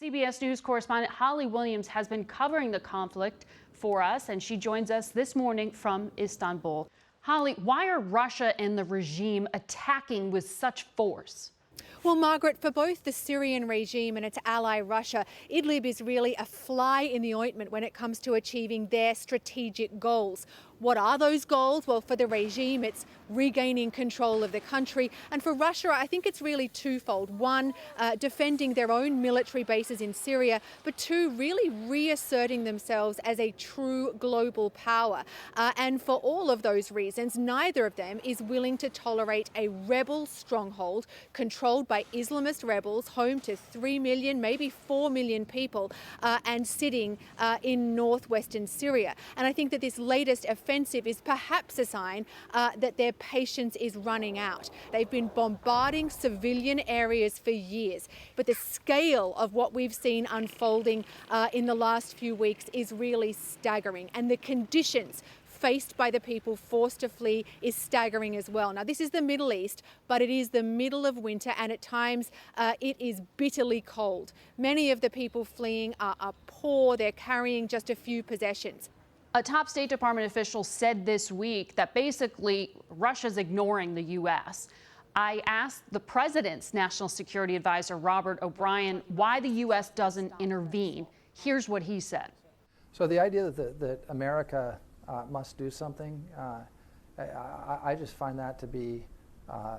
CBS News correspondent Holly Williams has been covering the conflict for us, and she joins us this morning from Istanbul. Holly, why are Russia and the regime attacking with such force? Well, Margaret, for both the Syrian regime and its ally Russia, Idlib is really a fly in the ointment when it comes to achieving their strategic goals. What are those goals? Well, for the regime, it's regaining control of the country. And for Russia, I think it's really twofold. One, defending their own military bases in Syria, but two, really reasserting themselves as a true global power. And for all of those reasons, neither of them is willing to tolerate a rebel stronghold controlled by Islamist rebels, home to 3 million, maybe 4 million people, and sitting in northwestern Syria. And I think that this latest offensive is perhaps a sign that their patience is running out. They've been bombarding civilian areas for years, but the scale of what we've seen unfolding in the last few weeks is really staggering, and the conditions faced by the people forced to flee is staggering as well. Now, this is the Middle East, but it is the middle of winter, and at times it is bitterly cold. Many of the people fleeing are poor. They're carrying just a few possessions. A top State Department official said this week that basically Russia's ignoring the U.S. I asked the president's national security advisor, Robert OBrien, why the U.S. doesn't intervene. Here's what he said. So the idea that America must do something, I just find that to be, I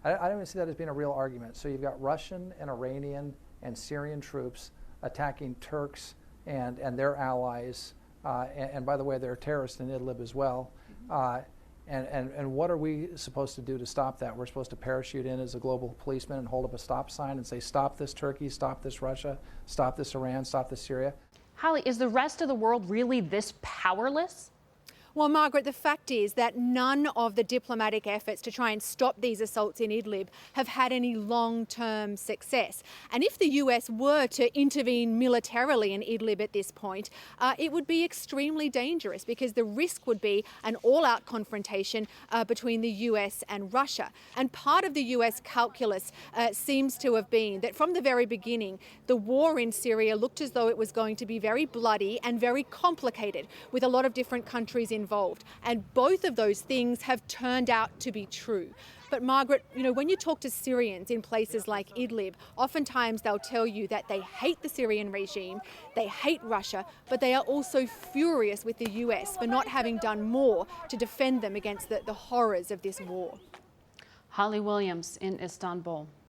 don't even see that as being a real argument. So you've got Russian and Iranian and Syrian troops attacking Turks and their allies, and by the way, there are terrorists in Idlib as well. And what are we supposed to do to stop that? We're supposed to parachute in as a global policeman and hold up a stop sign and say, stop this Turkey, stop this Russia, stop this Iran, stop this Syria. Holly, is the rest of the world really this powerless? Well, Margaret, the fact is that none of the diplomatic efforts to try and stop these assaults in Idlib have had any long-term success. And if the US were to intervene militarily in Idlib at this point, it would be extremely dangerous because the risk would be an all-out confrontation between the US and Russia. And part of the US calculus seems to have been that from the very beginning, the war in Syria looked as though it was going to be very bloody and very complicated, with a lot of different countries involved. And both of those things have turned out to be true. But Margaret, when you talk to Syrians in places like Idlib, oftentimes they'll tell you that they hate the Syrian regime, they hate Russia, but they are also furious with the US for not having done more to defend them against the horrors of this war. Holly Williams in Istanbul.